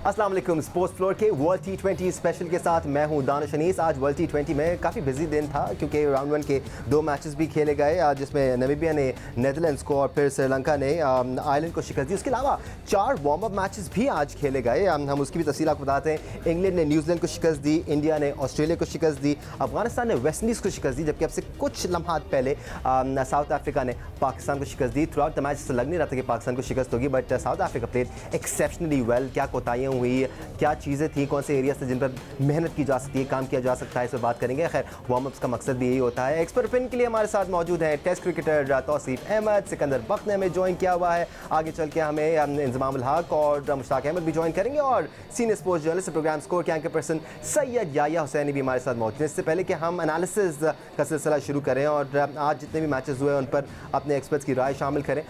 अस्सलाम वालेकुम। Sports floor के वर्ल्ड T20 स्पेशल के साथ मैं हूं दानिश अनीस। आज वर्ल्ड T20 में काफ़ी बिजी दिन था क्योंकि राउंड 1 के 2 मैचेस भी खेले गए, जिसमें नामीबिया ने नेदरलैंड्स को और फिर श्रीलंका ने आयरलैंड को शिकस्त दी। उसके अलावा 4 वार्म अप मैचेस भी आज खेले गए। हम उसकी भी तफसील आपको बताते हैं। इंग्लैंड ने न्यूजीलैंड को शिकस्त दी, इंडिया ने ऑस्ट्रेलिया को शिकस्त दी, अफगानिस्तान ने वेस्ट इंडीज़ को शिकस्त दी, जबकि अब से कुछ लम्हात पहले साउथ अफ्रीका ने पाकिस्तान को शिकस्त दी। थ्रू आउट द मैच से लग नहीं रहा था कि पाकिस्तान को शिकस्त होगी, but south Africa played exceptionally well. क्या कोताहियाँ हुई, क्या चीज़ें थी, कौन से एरियाज थे जिन पर मेहनत की जा सकती है, काम किया जा सकता है, इस पर बात करेंगे। खैर वार्म अप्स का मकसद भी यही होता है। एक्सपर्ट ओपिनियन के लिए हमारे साथ मौजूद है टेस्ट क्रिकेटर तौसीफ अहमद, सिकंदर बख्त ने हमें ज्वाइन किया हुआ है। आगे चल के हमें इंजमाम उल हक और मुश्ताक अहमद भी ज्वाइन करेंगे, और senior sports journalist program score के एंकर पर्सन सैयद याया हुसैनी भी हमारे साथ मौजूद हैं। इससे पहले कि हम एनालिसिस का सिलसिला शुरू करें और आज जितने भी मैचेस हुए उन पर अपने एक्सपर्ट्स की राय शामिल करें,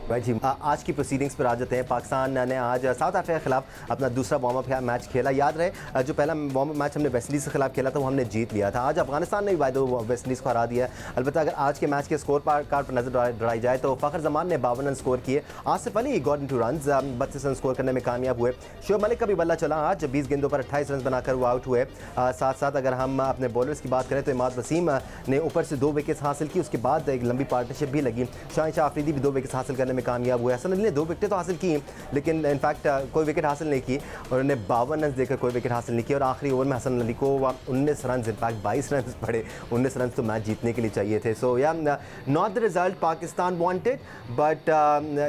राइट जी। आज की प्रोसीडिंग्स पर आ जाते हैं। पाकिस्तान ने आज साउथ अफ्रीका के खिलाफ अपना दूसरा वार्म अप मैच खेला। याद रहे जो पहला वार्म अप मैच हमने वेस्ट इंडीज़ के खिलाफ खेला था वो हमने जीत लिया था। आज अफगानिस्तान ने भी by the way West Indies को हरा दिया है। अलबत्ता अगर आज के मैच के स्कोर कार्ड पर नजर डाली जाए तो फ़खर जमान ने 52 रन स्कोर किए, Asif Ali got into runs 32 run score करने में कामयाब हुए। शोएब मलिक का भी बल्ला चला आज, 20 गेंदों पर 28 रन बनाकर वो आउट हुए। साथ साथ अगर हम अपने बॉलर्स की बात करें तो इमाद वसीम ने ऊपर से 2 विकेट्स हासिल की, उसके बाद एक लंबी पार्टनरशिप भी लगी। शाहिन आफरीदी भी 2 विकेट्स हासिल करने में कामयाब हुए। ने 2 विकेटें तो हासिल की, लेकिन इनफैक्ट कोई विकेट हासिल नहीं की और उन्हें 52 रन देकर कोई विकेट हासिल नहीं किया। और आखिरी ओवर में हसन अली को 19 रन, इनफैक्ट 22 रन पड़े। 19 रन तो मैच जीतने के लिए चाहिए थे। सो या not the result Pakistan wanted, but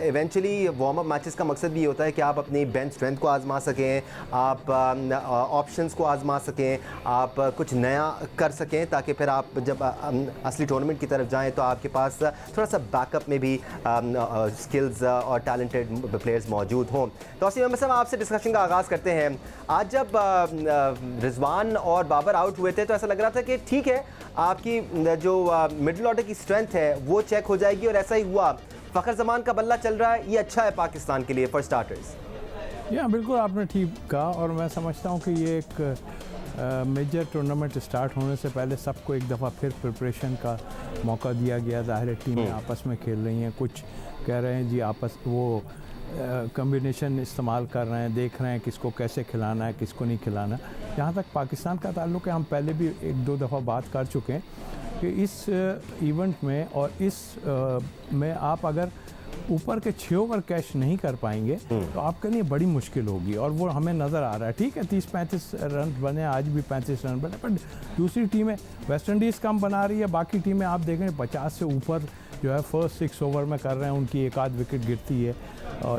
eventually warm up matches का मकसद भी होता है कि आप अपनी बेंच स्ट्रेंथ को आजमा सकें, आप ऑप्शंस को आजमा सकें, आप कुछ नया कर सकें, ताकि फिर आप जब असली टूर्नामेंट की तरफ जाएँ तो आपके पास थोड़ा सा बैकअप में भी स्किल्स और टैलेंटेड प्लेयर्स मौजूद हों। तो असीम साहब, आपसे डिस्कशन का आगाज़ करते हैं। आज जब रिजवान और बाबर आउट हुए थे तो ऐसा लग रहा था कि ठीक है, आपकी जो मिडिल ऑर्डर की स्ट्रेंथ है वो चेक हो जाएगी, और ऐसा ही हुआ। फ़खर जमान का बल्ला चल रहा है, ये अच्छा है पाकिस्तान के लिए फॉर स्टार्टर्स। या बिल्कुल आपने ठीक कहा, और मैं समझता हूँ कि ये एक मेजर टूर्नामेंट स्टार्ट होने से पहले सबको एक दफ़ा फिर प्रिपरेशन का मौका दिया गया। ज़ाहिर टीमें आपस में खेल रही हैं, कुछ कह रहे हैं जी आपस वो कम्बिनेशन इस्तेमाल कर रहे हैं, देख रहे हैं किसको कैसे खिलाना है, किसको नहीं खिलाना। जहाँ तक पाकिस्तान का ताल्लुक़ है, हम पहले भी 1-2 दफ़ा बात कर चुके हैं कि इस इवेंट में और इस में आप अगर ऊपर के 6 ओवर कैश नहीं कर पाएंगे तो आपके लिए बड़ी मुश्किल होगी, और वो हमें नज़र आ रहा है। ठीक है, 30-35 रन बने, आज भी 35 रन बने, पर दूसरी टीमें वेस्ट इंडीज़ कम बना रही है, बाकी टीमें आप देखें 50 से ऊपर जो है फर्स्ट 6 ओवर में कर रहे हैं, उनकी एक आध विकेट गिरती है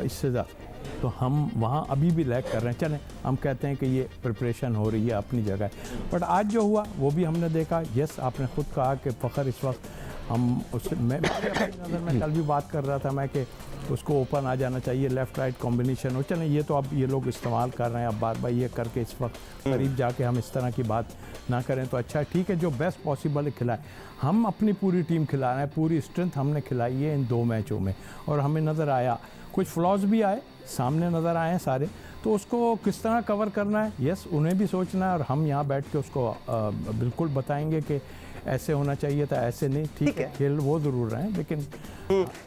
इससे ज़्यादा। तो हम वहाँ अभी भी लैग कर रहे हैं। चलें, हम कहते हैं कि ये प्रिपरेशन हो रही है अपनी जगह, बट आज जो हुआ वो भी हमने देखा। यस, आपने ख़ुद कहा कि फ़खर इस वक्त हम उससे मैं अपनी नज़र में कल भी बात कर रहा था मैं कि उसको ओपन आ जाना चाहिए, लेफ़्ट राइट कॉम्बिनेशन हो। चलें, ये तो अब ये लोग इस्तेमाल कर रहे हैं, अब बार बार ये करके इस वक्त करीब जाके हम इस तरह की बात ना करें तो अच्छा है। ठीक है, जो बेस्ट पॉसिबल है खिलाएं। हम अपनी पूरी टीम खिला रहे हैं, पूरी स्ट्रेंथ हमने खिलाई है इन 2 मैचों में, और हमें नज़र आया कुछ फ्लॉज भी आए, सामने नज़र आए हैं सारे, तो उसको किस तरह कवर करना है, यस उन्हें भी सोचना है, और हम यहाँ बैठ के उसको बिल्कुल बताएंगे कि ऐसे होना चाहिए था, ऐसे नहीं। ठीक है, खेल वो ज़रूर रहे हैं, लेकिन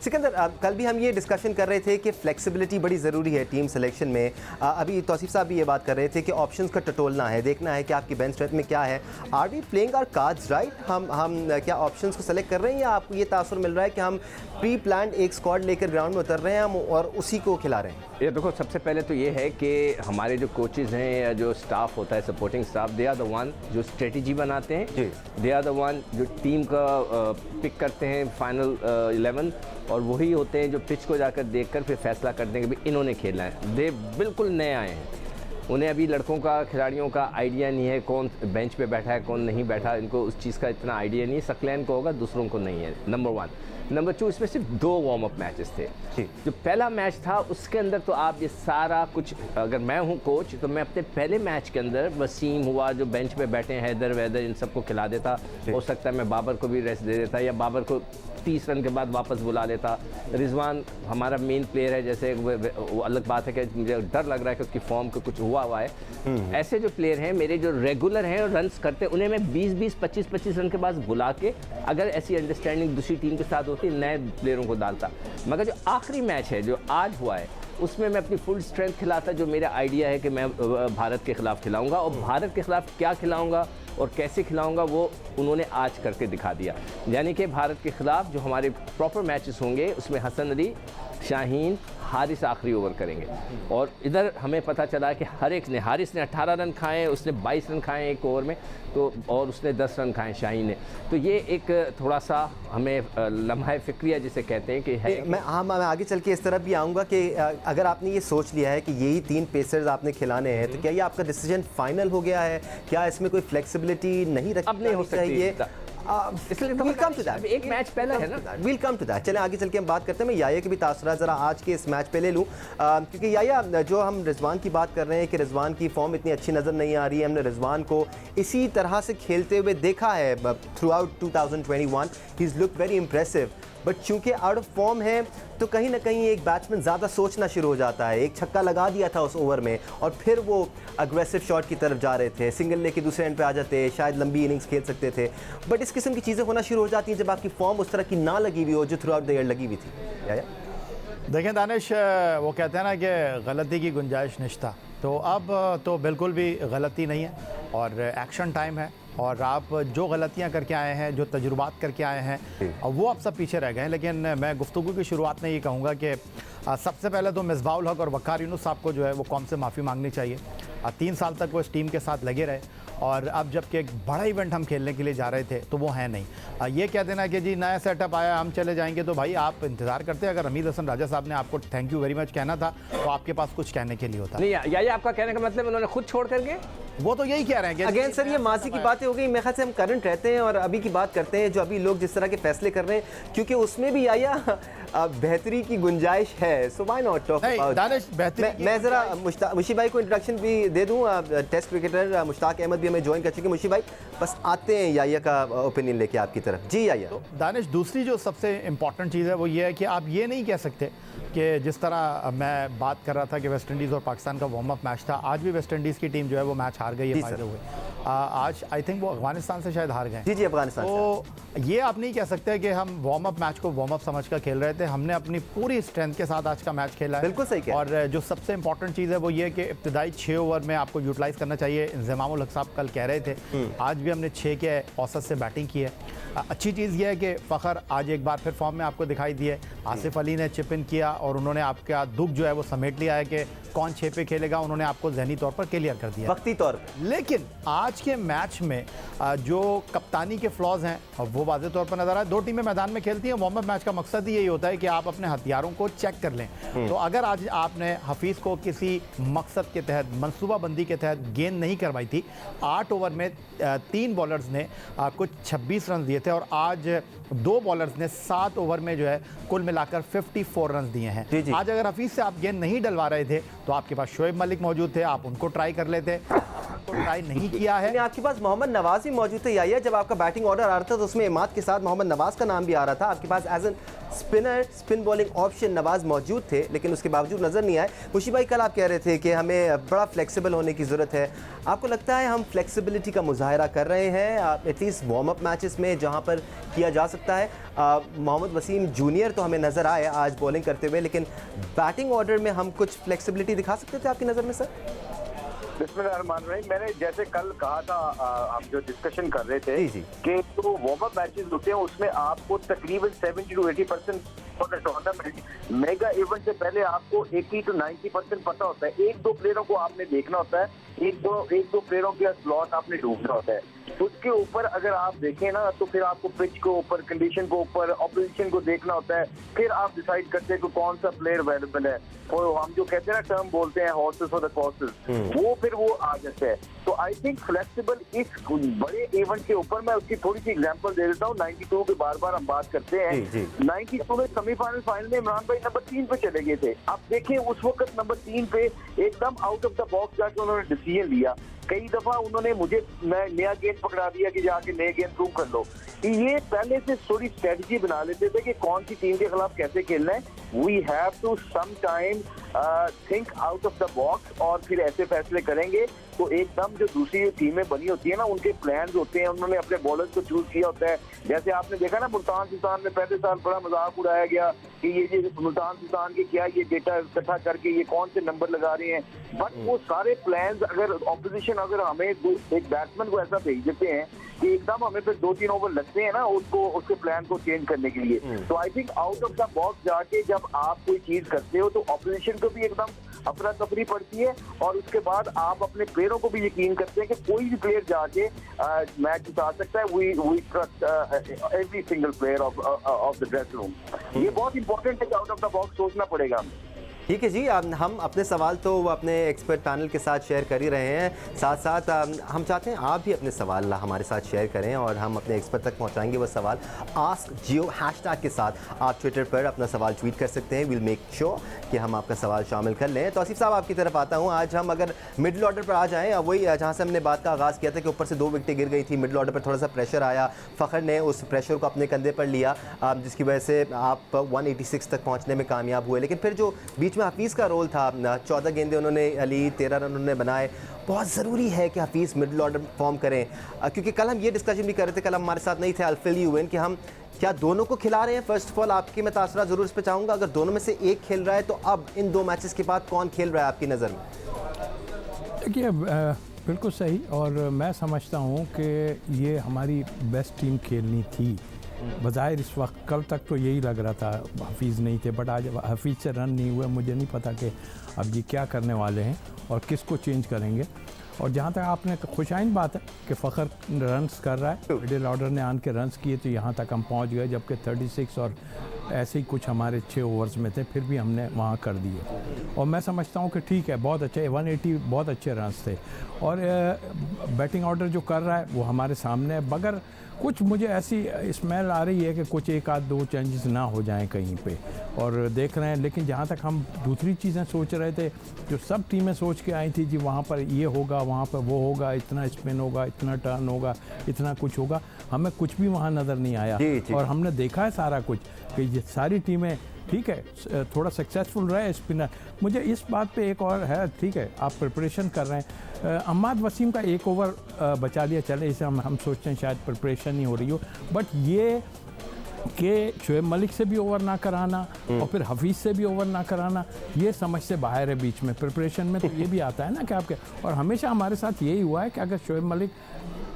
सिकंदर, कल भी हम ये डिस्कशन कर रहे थे कि फ्लेक्सिबिलिटी बड़ी ज़रूरी है टीम सिलेक्शन में। अभी तौसीफ साहब भी ये बात कर रहे थे कि ऑप्शंस का टटोलना है, देखना है कि आपकी बेंच स्ट्रेंथ में क्या है। Are we playing our cards right? हम क्या ऑप्शंस को सेलेक्ट कर रहे हैं, या आपको ये तासुर मिल रहा है कि हम प्री प्लान्ड एक स्क्वाड लेकर ग्राउंड में उतर रहे हैं हम और उसी को खिला रहे हैं? ये देखो, सबसे पहले तो ये है कि हमारे जो कोचेज़ हैं या जो स्टाफ होता है, supporting staff, they are the one जो स्ट्रेटजी बनाते हैं, दे आर द वन जो टीम का पिक करते हैं फाइनल 11, और वही होते हैं जो पिच को जाकर देखकर फिर फैसला करते हैं कि भाई इन्होंने खेलना है। दे बिल्कुल नए आए हैं, उन्हें अभी लड़कों का, खिलाड़ियों का आइडिया नहीं है, कौन बेंच पे बैठा है कौन नहीं बैठा, इनको उस चीज़ का इतना आइडिया नहीं है। सकलैन को होगा, दूसरों को नहीं है, नंबर 1। नंबर 2, इसमें सिर्फ 2 वार्म अप मैचेस थे। जो पहला मैच था उसके अंदर तो आप ये सारा कुछ, अगर मैं हूँ कोच तो मैं अपने पहले मैच के अंदर वसीम हुआ जो बेंच पे बैठे हैं, हैदर वैदर, इन सबको खिला देता। हो सकता है मैं बाबर को भी रेस्ट दे देता, या बाबर को 30 रन के बाद वापस बुला लेता। रिजवान हमारा मेन प्लेयर है, जैसे वो अलग बात है कि मुझे डर लग रहा है कि उसकी फॉर्म को कुछ हुआ है। ऐसे जो प्लेयर हैं मेरे जो रेगुलर हैं और रन्स करते हैं, उन्हें मैं 20-20, 25-25 रन के बाद बुला के, अगर ऐसी अंडरस्टैंडिंग दूसरी टीम के साथ होती, नए प्लेयरों को डालता। मगर जो आखिरी मैच है जो आज हुआ है, उसमें मैं अपनी फुल स्ट्रेंथ खिलाता, जो मेरा आइडिया है कि मैं भारत के ख़िलाफ़ खिलाऊंगा, और भारत के ख़िलाफ़ क्या खिलाऊंगा और कैसे खिलाऊंगा वो उन्होंने आज करके दिखा दिया। यानी कि भारत के ख़िलाफ़ जो हमारे प्रॉपर मैचेस होंगे उसमें हसन अली, शाहीन, हारिस आखिरी ओवर करेंगे, और इधर हमें पता चला कि हारिस ने 18 रन खाए, उसने 22 रन खाए एक ओवर में, तो और उसने 10 रन खाए शाहीन ने। तो ये एक थोड़ा सा हमें लम्हा फ़िक्रिया जिसे कहते हैं कि है। मैं आगे चल के इस तरफ भी आऊँगा कि अगर आपने ये सोच लिया है कि यही 3 पेसर्स आपने खिलाने हैं, तो क्या ये आपका डिसीजन फाइनल हो गया है? क्या इसमें कोई फ्लेक्सिबिलिटी नहीं रखी अब नहीं हो सकती, इसलिए we'll come to that. एक मैच पहले है ना। We'll come to that. चलें आगे चल के हम बात करते हैं। मैं याया के भी तासुरात ज़रा आज के इस मैच पे ले लूँ, क्योंकि याया, जो हम रिजवान की बात कर रहे हैं कि रिजवान की फॉर्म इतनी अच्छी नज़र नहीं आ रही है, हमने रिजवान को इसी तरह से खेलते हुए देखा है through out 2021। He is look very impressive, but चूँकि आउट ऑफ फॉर्म है तो कहीं ना कहीं एक बैट्समैन ज़्यादा सोचना शुरू हो जाता है। एक छक्का लगा दिया था उस ओवर में और फिर वो अग्रेसिव शॉट की तरफ जा रहे थे, सिंगल लेके दूसरे एंड पे आ जाते, शायद लंबी इनिंग्स खेल सकते थे, बट इस किस्म की चीज़ें होना शुरू हो जाती हैं जब आपकी फॉर्म उस तरह की ना लगी हुई हो जो थ्रू आउट द ईयर लगी हुई थी। या? देखें दानिश, वो कहते हैं ना कि गलती की गुंजाइश निश्ता, तो अब तो बिल्कुल भी गलती नहीं है और एक्शन टाइम है, और आप जो गलतियां करके आए हैं, जो तजुर्बात करके आए हैं, वो अब सब पीछे रह गए हैं। लेकिन मैं गुफ्तगू की शुरुआत में ये कहूँगा कि सबसे पहले तो मिसबाउल हक और वक़ार यूनुस साहब को जो है वो कौम से माफ़ी मांगनी चाहिए। 3 साल तक वो इस टीम के साथ लगे रहे, और अब जबकि एक बड़ा इवेंट हम खेलने के लिए जा रहे थे तो वो है नहीं। ये कह देना कि जी नया सेटअप आया हम चले जाएंगे, तो भाई आप इंतज़ार करते। अगर हमीद हसन राजा साहब ने आपको थैंक यू वेरी मच कहना था तो आपके पास कुछ कहने के लिए होता नहीं। या आपका कहने का मतलब उन्होंने खुद छोड़ करके, वो तो यही कह रहे हैं कि अगेन सर ये माजी की बातें हो गई। मेरे ख्याल से हम करंट रहते हैं और अभी की बात करते हैं, जो अभी लोग जिस तरह के फैसले कर रहे हैं, क्योंकि उसमें भी याया बेहतरी की गुंजाइश है। So why not talk about. मैं ज़रा मुशी भाई को इंट्रोडक्शन भी दे दूँ। टेस्ट क्रिकेटर मुश्ताक अहमद भी हमें ज्वाइन कर चुके। मुशी भाई बस आते हैं याया का ओपिनियन लेके आपकी तरफ। जी याया। तो दानिश, दूसरी जो सबसे इम्पॉर्टेंट चीज़ है वो ये है कि आप ये नहीं कह सकते कि जिस तरह मैं बात कर रहा था कि वेस्ट इंडीज़ और पाकिस्तान का वार्म अप मैच था, आज भी वेस्ट इंडीज़ की टीम जो है वो मैच हार गई है फायदे हुए। आज आई थिंक वो अफगानिस्तान से शायद हार गए। जी अफगानिस्तान। तो ये आप नहीं कह सकते कि हम वार्म अप मैच को वार्म अप समझ कर खेल रहे थे। हमने अपनी पूरी स्ट्रेंथ के साथ आज का मैच खेला है। बिल्कुल सही कहा। और जो सबसे इंपॉर्टेंट चीज़ है वो ये कि इब्तदाई 6 ओवर में आपको यूटिलाइज़ करना चाहिए। इंज़मामुल हक साहब कल कह रहे थे, आज भी हमने 6 के औसत से बैटिंग की है। अच्छी चीज़ ये है कि फ़खर आज एक बार फिर फॉर्म में आपको दिखाई दिए। आसिफ अली ने चिप इन किया और उन्होंने आपका दुख जो है वो समेट लिया है कि कौन 6 पे खेलेगा, उन्होंने आपको ज़हनी तौर पर क्लियर कर दिया वक्ती तौर पर। लेकिन आज के मैच में जो कप्तानी के फ्लॉज हैं वो वाज़े तौर पर नज़र आए। 2 टीमें मैदान में खेलती हैं। वार्म अप मैच का मकसद ही यही होता है कि आप अपने हथियारों को चेक कर लें। तो अगर आज आपने हफीज़ को किसी मकसद के तहत, मनसूबाबंदी के तहत गेंद नहीं करवाई थी, 8 ओवर में 3 बॉलर्स ने कुछ 26 रन दिए थे, और आज 2 बॉलर्स ने 7 ओवर में जो है कुल मिलाकर 54 रन दिए हैं। आज अगर हफीज़ से आप गेंद नहीं डलवा रहे थे तो आपके पास शोएब मलिक मौजूद थे, आप उनको ट्राई कर लेते। ट्राई नहीं किया है। आपके पास मोहम्मद नवाज भी मौजूद थे। याया, जब आपका बैटिंग ऑर्डर आ रहा था तो उसमें इमाद के साथ मोहम्मद नवाज का नाम भी आ रहा था। आपके पास as an spinner, spin bowling option Nawaz मौजूद थे, लेकिन उसके बावजूद नज़र नहीं आए। मुशी भाई, कल आप कह रहे थे कि हमें बड़ा फ्लेक्सिबल होने की ज़रूरत है। आपको लगता है हम फ्लेक्सिबिलिटी का मुजाहरा कर रहे हैं एटलीस्ट वार्म अप मैचेस में जहाँ पर किया जा सकता है? मोहम्मद वसीम जूनियर तो हमें नज़र आए आज बॉलिंग करते हुए, लेकिन बैटिंग ऑर्डर में हम कुछ फ्लेक्सिबिलिटी दिखा सकते थे आपकी नज़र में सर? बिस्मिल्लाहिर्रहमानिर्रहीम। मैंने जैसे कल कहा था, आप जो डिस्कशन कर रहे थे कि जो वार्म अप मैचेस होते हैं उसमें आपको तकरीबन 70 to 80% टूर्नामेंट मेगा इवेंट से पहले आपको 80 to 90% पता होता है। 1-2 प्लेयरों को आपने देखना होता है, एक दो प्लेयरों के स्लॉट आपने ढूंढना होता है। उसके ऊपर अगर आप देखें ना तो फिर आपको पिच को ऊपर, कंडीशन को ऊपर, ऑपोजिशन को देखना होता है, फिर आप डिसाइड करते हैं कि कौन सा प्लेयर अवेलेबल है। तो हम जो कहते हैं ना, टर्म बोलते हैं हॉर्सेस फॉर द कॉर्सेस, वो फिर वो आ जाता है। तो आई थिंक फ्लेक्सिबल इस बड़े इवेंट के ऊपर, मैं उसकी थोड़ी सी एग्जांपल दे देता हूँ। 92 की बार बार हम बात करते हैं। 92 में सेमीफाइनल फाइनल में इमरान भाई नंबर 3 पे चले गए थे। आप देखें उस वक्त नंबर 3 पे एकदम आउट ऑफ द बॉक्स जाकर उन्होंने डिसीजन लिया। कई दफा उन्होंने मुझे नया गेंद पकड़ा दिया कि जाके नए गेंद प्रूव कर लो। कि ये पहले से थोड़ी स्ट्रेटजी बना लेते थे कि कौन सी टीम के खिलाफ कैसे खेलना है। We have to some time think out of the box और फिर ऐसे फैसले करेंगे तो एकदम जो दूसरी टीमें बनी होती है ना, उनके प्लान्स होते हैं, उन्होंने अपने बॉलर्स को चूज किया होता है। जैसे आपने देखा ना मुल्तान सुल्तान में पहले साल बड़ा मजाक उड़ाया गया कि ये मुल्तान सुल्तान के क्या ये डेटा इकट्ठा करके ये कौन से नंबर लगा रहे हैं, बट वो सारे प्लान्स अगर ऑपोजिशन अगर हमें एक बैट्समैन को ऐसा भेज देते हैं कि एकदम हमें फिर 2-3 ओवर लगते हैं ना उसको उसके प्लान को चेंज करने के लिए। तो I think out of the box जाके जब आप कोई चीज करते हो तो ऑपोजिशन को भी एकदम अफरा तफरी पड़ती है और उसके बाद आप अपने प्लेयरों को भी यकीन करते हैं कि कोई भी प्लेयर जाके मैच जिता सकता है। We trust every single player of the dressing room. ये बहुत इंपॉर्टेंट है कि आउट ऑफ द बॉक्स सोचना पड़ेगा हमें। ठीक है जी, हम अपने सवाल तो अपने एक्सपर्ट पैनल के साथ शेयर कर ही रहे हैं, साथ साथ हम चाहते हैं आप भी अपने सवाल हमारे साथ शेयर करें और हम अपने एक्सपर्ट तक पहुंचाएंगे वो सवाल। आस्क जियो हैशटैग के साथ आप ट्विटर पर अपना सवाल ट्वीट कर सकते हैं। विल मेक श्योर कि हम आपका सवाल शामिल कर लें। तो आसिफ साहब आपकी तरफ आता हूँ। आज हम अगर मिडिल ऑर्डर पर आ जाएँ, वही जहाँ से हमने बात का आगाज़ किया था कि ऊपर से 2 विकेटें गिर गई थी, मिडिल ऑर्डर पर थोड़ा सा प्रेशर आया, फ़खर ने उस प्रेशर को अपने कंधे पर लिया जिसकी वजह से आप 186 तक पहुँचने में कामयाब हुए। लेकिन फिर जो बीच में हफीज़ का रोल था, 14 गेंदें उन्होंने ली, 13 रन उन्होंने बनाए। बहुत ज़रूरी है कि हफीज़ मिडिल ऑर्डर फॉर्म करें, क्योंकि कल हम ये डिस्कशन भी कर रहे थे, कल हमारे साथ नहीं थे अल्फिल यूएन, कि हम क्या दोनों को खिला रहे हैं। फर्स्ट ऑफ ऑल आपकी मैं तासरा ज़रूर इस पर चाहूँगा, अगर दोनों में से एक खेल रहा है तो अब इन 2 मैचेस के बाद कौन खेल रहा है आपकी नज़र में? देखिए बिल्कुल सही, और मैं समझता हूँ कि ये हमारी बेस्ट टीम खेलनी थी बज़ाहिर इस वक्त। कल तक तो यही लग रहा था, हफीज़ नहीं थे, बट आज हफीज़ से रन नहीं हुए। मुझे नहीं पता कि अब ये क्या करने वाले हैं और किसको चेंज करेंगे। और जहाँ तक आपने खुशाइन बात है कि फ़खर रन्स कर रहा है, मिडिल ऑर्डर ने आन के रन्स किए तो यहाँ तक हम पहुँच गए, जबकि 36 और ऐसे ही कुछ हमारे 6 ओवर्स में थे, फिर भी हमने वहाँ कर दिए। और मैं समझता हूँ कि ठीक है, बहुत अच्छे 180 बहुत अच्छे रन्स थे। और बैटिंग ऑर्डर जो कर रहा है वो हमारे सामने है, मगर कुछ मुझे ऐसी स्मेल आ रही है कि कुछ 1-2 चेंजेस ना हो जाएं कहीं पे, और देख रहे हैं। लेकिन जहाँ तक हम दूसरी चीज़ें सोच रहे थे, जो सब टीमें सोच के आई थी जी वहाँ पर ये होगा, वहाँ पर वो होगा, इतना स्पिन होगा, इतना टर्न होगा, इतना कुछ होगा, हमें कुछ भी वहाँ नज़र नहीं आया। और हमने देखा है सारा कुछ कि ये सारी टीमें ठीक है थोड़ा सक्सेसफुल रहे स्पिनर। मुझे इस बात पे एक और है, ठीक है आप प्रिपरेशन कर रहे हैं, अहमद वसीम का 1 ओवर बचा लिया, चले इसे हम सोचते हैं शायद प्रिपरेशन नहीं हो रही हो, बट ये कि शोएब मलिक से भी ओवर ना कराना और फिर हफीज़ से भी ओवर ना कराना, ये समझ से बाहर है बीच में। प्रिपरेशन में तो ये भी आता है ना कि आपके, और हमेशा हमारे साथ यही हुआ है कि अगर शोएब मलिक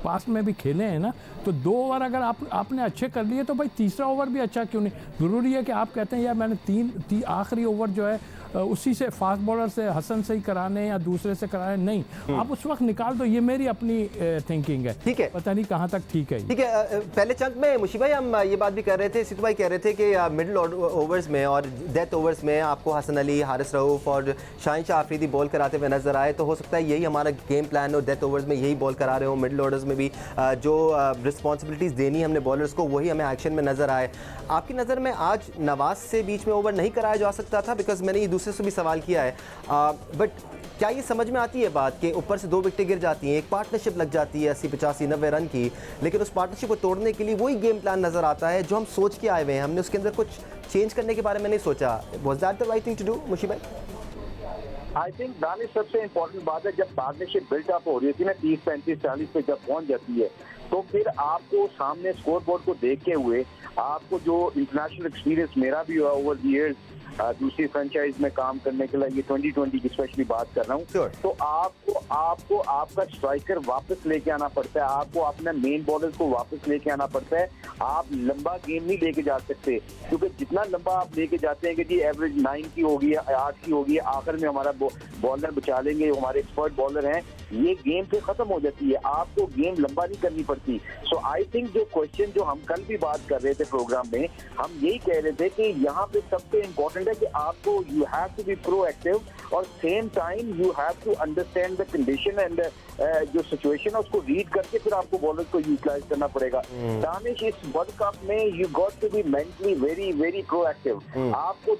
पास में भी खेले हैं ना तो 2 ओवर अगर आपने अच्छे कर लिए तो भाई तीसरा ओवर भी अच्छा क्यों नहीं। ज़रूरी है कि आप कहते हैं यार मैंने आखिरी ओवर जो है उसी से फास्ट बॉलर से हसन से ही कराने या दूसरे से कराने, नहीं आप उस वक्त निकाल दो। ये मेरी अपनी थिंकिंग है, ठीक है, पता नहीं कहाँ तक ठीक है। ठीक है, पहले चंक में मुशीब भाई हम ये बात भी कर रहे थे, सिद्धू भाई कह रहे थे कि मिडिल ओवर्स में और डेथ ओवर्स में आपको हसन अली, हारिस रऊफ और शाहीन शाह अफरीदी बॉल कराते हुए नजर आए, तो हो सकता है यही हमारा गेम प्लान हो, डेथ ओवर्स में यही बॉल करा रहे हो, मिडिल ओवर्स में भी जो रिस्पॉन्सिबिलिटीज़ देनी हमने बॉलर्स को वही हमें एक्शन में नजर आए। आपकी नज़र में आज नवाज से बीच में ओवर नहीं कराया जा सकता था? बिकॉज मैंने ये दूसरे से भी सवाल किया है, बट क्या ये समझ में आती है बात कि ऊपर से 2 विकेटें गिर जाती हैं, एक पार्टनरशिप लग जाती है 80, 85, 90 रन की, लेकिन उस पार्टनरशिप को तोड़ने के लिए वही गेम प्लान नजर आता है जो हम सोच के आए हुए हैं, हमने उसके अंदर कुछ चेंज करने के बारे में नहीं सोचा। Was that the right thing to do मुशीब भाई? आई थिंक दानिश सबसे इम्पोर्टेंट बात है, जब पार्टनरशिप बिल्डअप हो रही थी ना 30, 35, 40 पे जब पहुंच जाती है तो फिर आपको सामने स्कोर बोर्ड को देखते हुए आपको जो इंटरनेशनल एक्सपीरियंस मेरा भी हुआ ओवर द इयर्स दूसरी फ्रेंचाइज में काम करने के लिए, ये 2020 की स्पेशली बात कर रहा हूँ, तो आपको आपका स्ट्राइकर वापस लेके आना पड़ता है, आपको अपना मेन बॉलर को वापस लेके आना पड़ता है। आप लंबा गेम नहीं लेके जा सकते, क्योंकि जितना लंबा आप लेके जाते हैं कि जी एवरेज 9 की होगी, 8 की होगी, आखिर में हमारा बॉलर बचा लेंगे, हमारे एक्सपर्ट बॉलर हैं, ये गेम पे खत्म हो जाती है, आपको गेम लंबा नहीं करनी पड़ती। सो आई थिंक जो क्वेश्चन जो हम कल भी बात कर रहे थे प्रोग्राम में, हम यही कह रहे थे कि यहाँ पे सबसे इम्पोर्टेंट है कि आपको you have to be proactive और same time you have to understand the condition and जो सिचुएशन है उसको रीड करके फिर आपको बॉलर को यूटिलाइज करना पड़ेगा। दानिश इस वर्ल्ड कप में you got to be mentally very very proactive, आपको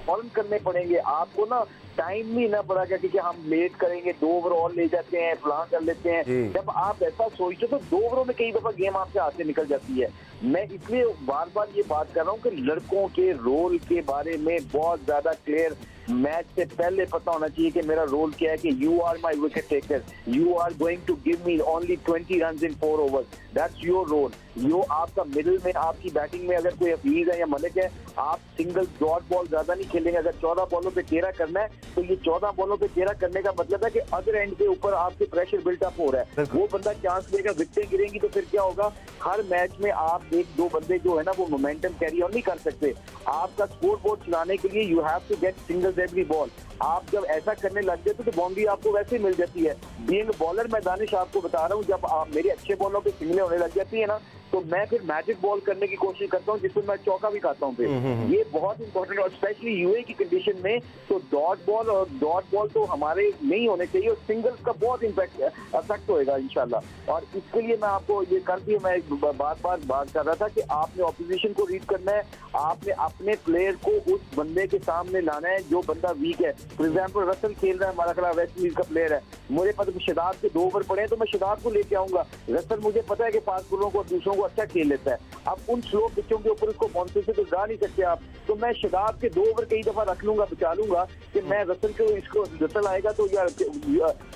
फॉरन करने पड़ेंगे, आपको ना टाइम भी ना पड़ा क्योंकि हम लेट करेंगे, 2 ओवर और ले जाते हैं, फलां कर लेते हैं। जब आप ऐसा सोचते तो 2 ओवरों में कई दफा गेम आपसे हाथ से निकल जाती है। मैं इसलिए बार बार ये बात कर रहा हूँ कि लड़कों के रोल के बारे में बहुत ज्यादा क्लियर मैच से पहले पता होना चाहिए कि मेरा रोल क्या है, कि you are my wicket taker, you are going to give me only 20 run in 4 over, that's your role. यो आपका मिडिल में आपकी बैटिंग में अगर कोई हफीज है या मलिक है, आप सिंगल डॉट बॉल ज्यादा नहीं खेलेंगे। अगर 14 बॉलों पे 13 करना है तो ये 14 बॉलों पे 13 करने का मतलब है कि अदर एंड के ऊपर आपके प्रेशर बिल्टअप हो रहा है, वो बंदा चांस लेगा, विकेटें गिरेंगी तो फिर क्या होगा, हर मैच में आप 1-2 बंदे जो है ना वो मोमेंटम कैरी ऑन नहीं कर सकते। आपका स्कोर बोर्ड चलाने के लिए you have to get singles every ball. आप जब ऐसा करने लग जाते तो बाउंड्री आपको वैसे ही मिल जाती है। बीइंग बॉलर मैं दानिश आपको बता रहा हूँ, जब आप मेरे अच्छे बॉलों पे सिंगलें होने लग जाती है ना तो मैं फिर मैजिक बॉल करने की कोशिश करता हूँ जिसमें मैं चौका भी खाता हूँ। फिर ये बहुत इंपॉर्टेंट, और स्पेशली यूए की कंडीशन में तो डॉट बॉल तो हमारे नहीं होने चाहिए, और सिंगल्स का बहुत इफेक्ट होएगा इंशाल्लाह। और इसके लिए मैं आपको ये कर दिया, मैं बात कर रहा था कि आपने ऑपोजिशन को रीड करना है, आपने अपने प्लेयर को उस बंदे के सामने लाना है जो बंदा वीक है। फॉर एग्जाम्पल रसल खेल रहा है, हमारा खिलाफ वेस्ट इंडीज का प्लेयर है, मुझे पता है शदाब के 2 ओवर पड़े हैं तो मैं शदाब को लेके आऊंगा। रसल मुझे पता है कि फास्ट बॉलों को दूसरों को अच्छा खेल लेता है, अब उन स्लो पिचों के ऊपर उसको बाउंसर से तो जा नहीं सकते आप, तो मैं शदाब के 2 ओवर कई दफा रख लूंगा, बचा लूंगा कि मैं रसल को, इसको रसल आएगा तो या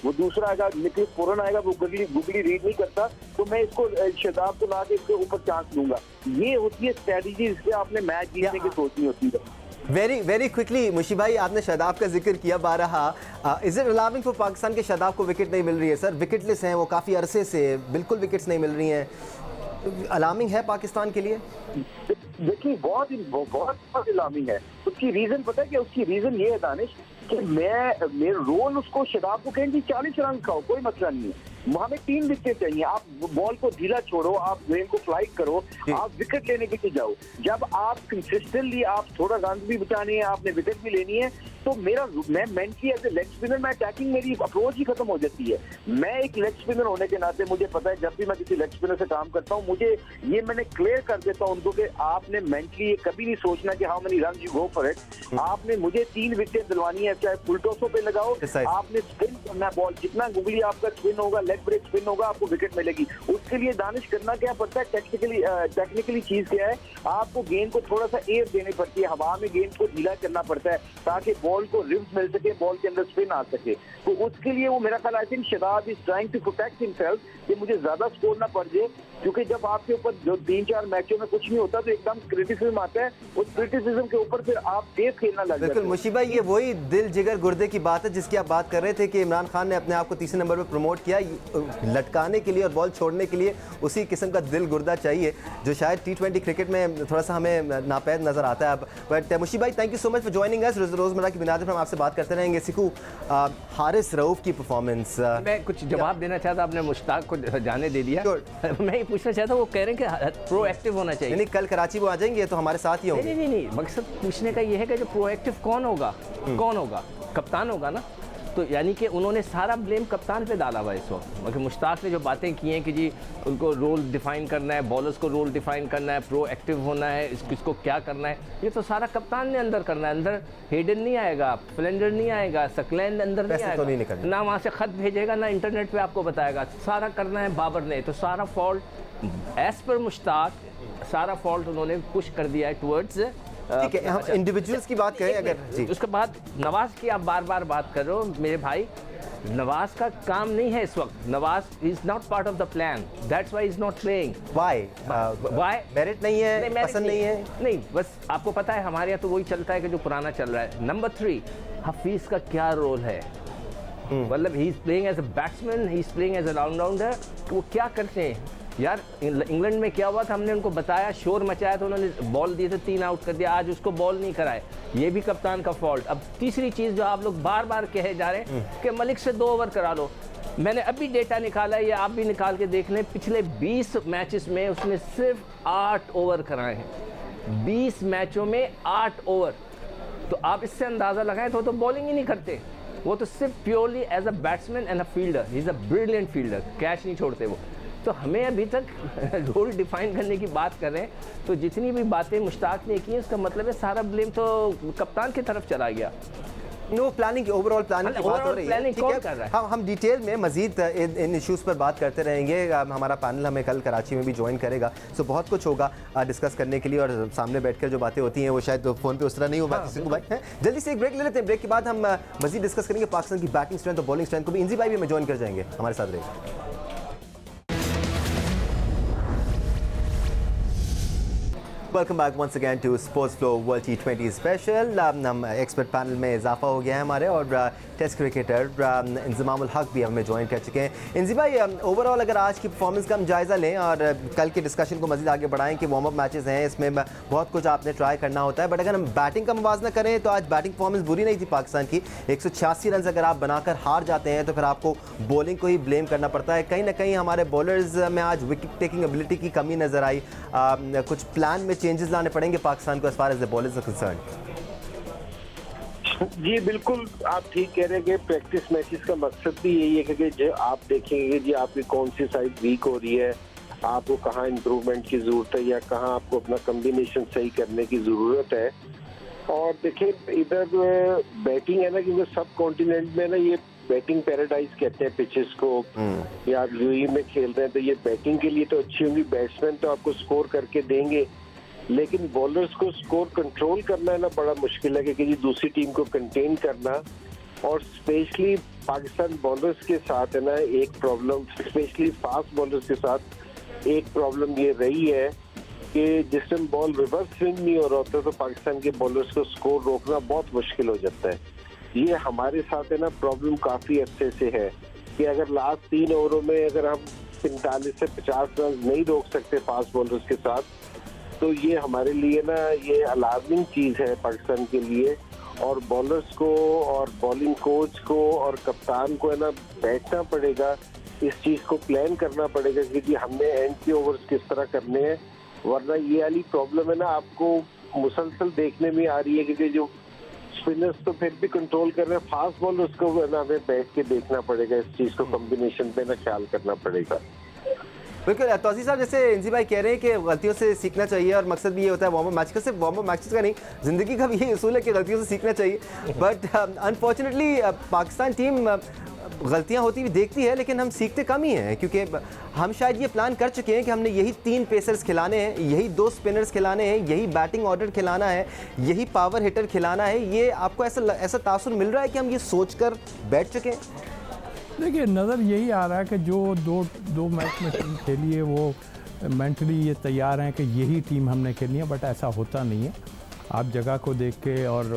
वो दूसरा आएगा, निकल फोरन आएगा, वो गुगली रीड नहीं करता, तो मैं इसको शदाब को ला के इसके ऊपर चांस लूंगा। ये होती है स्ट्रेटेजी, इससे आपने मैच जीतने की सोचनी होती है। वेरी क्विकली मुशी भाई, आपने शादाब का जिक्र किया बारहा, is it alarming for Pakistan के शादाब को विकेट नहीं मिल रही है? सर विकेटलेस हैं वो काफ़ी अरसे से, बिल्कुल विकेट्स नहीं मिल रही हैं, अलार्मिंग है पाकिस्तान के लिए? देखिए बहुत अलार्मिंग है। उसकी रीजन पता है कि उसकी रीजन ये है दानिश कि मेरे रोल उसको शदाब को कहेंगे 40 रन खाओ, कोई मसला नहीं है, हमें 3 विकेट चाहिए। आप बॉल को ढीला छोड़ो, आप गेम को फ्लाइट करो, आप विकेट लेने के लिए जाओ। जब आप कंसिस्टेंटली आप थोड़ा रन भी बचानी है, आपने विकेट भी लेनी है, तो मैं mentally as a leg spinner मैं अटैकिंग, मेरी अप्रोच ही खत्म हो जाती है। मैं एक लेग स्पिनर होने के नाते मुझे पता है जब भी मैं किसी लेग स्पिनर से काम करता हूँ, मुझे ये मैंने क्लियर कर देता हूँ उनको कि आपने मेंटली ये कभी नहीं सोचना कि how many run you go for it. आपने मुझे 3 विकेट दिलवानी है, चाहे फुल टॉसों पे लगाओ, आपने स्पिन करना है बॉल, जितना गुगली आपका स्पिन होगा, लेग ब्रेक स्पिन होगा, आपको विकेट मिलेगी। उसके लिए दानिश करना क्या पड़ता है, टेक्निकली चीज क्या है, आपको गेंद को थोड़ा सा एयर देनी पड़ती है, हवा में गेंद को ढीला करना पड़ता है ताकि बॉल को रिव्स मिल सके, बॉल के अंदर स्पिन आ सके। तो उसके लिए वो मेरा ख्याल, I think Shadab is trying to protect himself कि मुझे ज्यादा स्कोर ना पड़ जाए, क्योंकि जब आपके ऊपर जो 3-4 मैचों में कुछ नहीं होता तो एकदम क्रिटिसिज्म आता है, उस क्रिटिसिज्म के ऊपर फिर आप सेफ खेलना लग जाते हैं। बिल्कुल मुशी भाई, ये वही दिल जिगर गुर्दे की बात है जिसकी आप बात कर रहे थे कि इमरान खान ने अपने आप को तीसरे नंबर पर प्रमोट किया, लटकाने के लिए और बॉल छोड़ने के लिए उसी किस्म का दिल गुर्दा चाहिए जो शायद T20 क्रिकेट में थोड़ा सा हमें नापैद नजर आता है अब। बट मुशी भाई, thank you so much for joining us. रोजमर्रा की बुनियाद पर हम आपसे बात करते रहेंगे। सिकू, हारिस रऊफ की परफॉर्मेंस, मैं कुछ जवाब देना चाहता, आपने मुश्ताक को जाने दे दिया। मैं ये पूछना चाहता हूँ, वो कह रहे हैं कि प्रोएक्टिव होना चाहिए। नहीं, कल कराची वो आ जाएंगे तो हमारे साथ ही होंगे। नहीं, मकसद पूछने का ये है कि जो प्रोएक्टिव कौन होगा? कप्तान होगा ना। तो यानी कि उन्होंने सारा ब्लेम कप्तान पे डाला हुआ इस वक्त। मगर मुश्ताक ने जो बातें की हैं कि जी उनको रोल डिफाइन करना है, बॉलर्स को रोल डिफाइन करना है, प्रोएक्टिव होना है, इसको क्या करना है, ये तो सारा कप्तान ने अंदर करना है। अंदर हेडन नहीं आएगा, फ्लेंडर नहीं आएगा, सकलैंड अंदर नहीं आएगा, ना वहाँ से खत भेजेगा, ना इंटरनेट पे आपको बताएगा, सारा करना है बाबर ने। तो सारा फॉल्ट एज पर मुश्ताक, सारा फॉल्ट उन्होंने पुश कर दिया है टुवर्ड्स। ठीक है, हम इंडिविजुअल्स की बात करें अगर जी। उसके बाद नवाज की आप बार बार बात कर रहे हो मेरे भाई, नवाज का काम नहीं है इस वक्त। Nawaz is not part of the plan, that's why is not playing. Why merit नहीं है, पसंद नहीं है? नहीं, बस आपको पता है हमारे यहाँ तो वही चलता है कि जो पुराना चल रहा है। नंबर 3, हफीज का क्या रोल है? मतलब he is playing as a batsman, he is playing as a allrounder. वो क्या करते हैं यार? इंग्लैंड में क्या हुआ था, हमने उनको बताया, शोर मचाया तो उन्होंने बॉल दिए थे, 3 आउट कर दिया। आज उसको बॉल नहीं कराए, ये भी कप्तान का फॉल्ट। अब तीसरी चीज़ जो आप लोग बार बार कहे जा रहे हैं कि मलिक से 2 ओवर करा लो, मैंने अभी डेटा निकाला है, ये आप भी निकाल के देख लें। पिछले 20 मैचेस में उसने सिर्फ 8 ओवर कराए हैं। 20 मैचों में 8 ओवर। तो आप इससे अंदाज़ा लगाएं तो बॉलिंग ही नहीं करते, वो तो सिर्फ purely as a batsman and a fielder. He is a brilliant fielder, catch नहीं छोड़ते वो। तो हमें अभी तक रोल डिफाइन करने की बात कर रहे हैं, तो जितनी भी बातें मुश्ताक ने की हैं उसका मतलब है सारा ब्लेम तो कप्तान की तरफ चला गया। नो प्लानिंग, ओवरऑल प्लानिंग की बात हो रही है, प्लानिंग ठीक कौन है। कर रहा है? हम डिटेल में मजीद इन इश्यूज़ पर बात करते रहेंगे। हमारा पैनल हमें कल कराची में भी ज्वाइन करेगा, सो बहुत कुछ होगा डिस्कस करने के लिए, और सामने बैठकर जो बातें होती हैं वो शायद फ़ोन पे उस तरह नहीं हो पाती किसी को भाई। जल्दी से एक ब्रेक ले लेते हैं, ब्रेक के बाद हम मजीद डिस्कस करेंगे पाकिस्तान की बैटिंग स्ट्रेंथ और बॉलिंग स्ट्रेंथ को भी। इंजी भाई भी हमें ज्वाइन कर जाएंगे, हमारे साथ रहेंगे। Welcome back once again to sports flow world T20 स्पेशल। हम एक्सपर्ट पैनल में इजाफा हो गया है हमारे, और टेस्ट क्रिकेटर इंज़मामुल हक भी हमें ज्वाइन कर चुके हैं। इंजी भाई, ओवरऑल अगर आज की परफॉर्मेंस का हम जायज़ा लें और कल के डिस्कशन को मज़ीद आगे बढ़ाएं कि वार्म अप मैचेस हैं, इसमें बहुत कुछ आपने ट्राई करना होता है, बट अगर हम बैटिंग का मुवाजना करें तो आज बैटिंग परफॉर्मेंस बुरी नहीं थी पाकिस्तान की। 186 रन अगर आप बनाकर हार जाते हैं तो फिर आपको बॉलिंग को ही ब्लेम करना पड़ता है। कहीं ना कहीं हमारे बॉलर्स में आज विकेट टेकिंग एबिलिटी की कमी नज़र आई। कुछ प्लान में चेंजेस लाने पड़ेंगे पाकिस्तान को as far as the bowlers are concerned. जी बिल्कुल, आप ठीक कह रहे हैं कि प्रैक्टिस मैचेस का मकसद भी यही है कि जो आप देखेंगे जी आपकी कौन सी साइड वीक हो रही है, आपको कहाँ इम्प्रूवमेंट की ज़रूरत है या कहाँ आपको अपना कम्बिनेशन सही करने की ज़रूरत है। और देखिए इधर बैटिंग है ना, क्योंकि सब कॉन्टिनेंट में ना ये बैटिंग पैराडाइज कहते हैं पिचेस को, या आप यूएई में खेल रहे हैं तो ये बैटिंग के लिए तो अच्छी होंगी। बैट्समैन तो आपको स्कोर करके देंगे, लेकिन बॉलर्स को स्कोर कंट्रोल करना है ना बड़ा मुश्किल है, क्योंकि जी दूसरी टीम को कंटेन करना, और स्पेशली पाकिस्तान बॉलर्स के साथ है ना एक प्रॉब्लम, स्पेशली फास्ट बॉलर्स के साथ एक प्रॉब्लम ये रही है कि जिस टाइम बॉल रिवर्स स्विंग नहीं हो रहा होता तो पाकिस्तान के बॉलर्स को स्कोर रोकना बहुत मुश्किल हो जाता है। ये हमारे साथ है ना प्रॉब्लम काफी अच्छे से है कि अगर लास्ट 3 ओवरों में अगर हम 45 से 50 रन नहीं रोक सकते फास्ट बॉलर्स के साथ, तो ये हमारे लिए ना ये अलार्मिंग चीज है पाकिस्तान के लिए। और बॉलर्स को और बॉलिंग कोच को और कप्तान को है ना बैठना पड़ेगा, इस चीज को प्लान करना पड़ेगा कि हमने एंड के ओवर्स किस तरह करने हैं, वरना ये वाली प्रॉब्लम है ना आपको मुसलसल देखने में आ रही है, क्योंकि जो स्पिनर्स तो फिर भी कंट्रोल कर रहे हैं, फास्ट बॉलर्स को है ना हमें बैठ के देखना पड़ेगा, इस चीज को कॉम्बिनेशन पे ना ख्याल करना पड़ेगा। बिल्कुल तौसीफ साहब, जैसे इंजी भाई कह रहे हैं कि गलतियों से सीखना चाहिए, और मकसद भी ये होता है वार्म अप मैच का, सिर्फ वार्म अप मैचेस का नहीं, ज़िंदगी का भी ये उसूल है कि गलतियों से सीखना चाहिए। बट अनफॉर्चुनेटली पाकिस्तान टीम गलतियां होती हुई देखती है, लेकिन हम सीखते कम ही हैं, क्योंकि हम शायद ये प्लान कर चुके हैं कि हमने यही 3 पेसर्स खिलाने हैं, यही 2 स्पिनर्स खिलाने हैं, यही बैटिंग ऑर्डर खिलाना है, यही पावर हिटर खिलाना है। ये आपको ऐसा तासुर मिल रहा है कि हम ये सोचकर बैठ चुके हैं? देखिए, नज़र यही आ रहा है कि जो दो मैच में टीम खेली है वो मेंटली ये तैयार हैं कि यही टीम हमने खेलनी है, बट ऐसा होता नहीं है। आप जगह को देख के और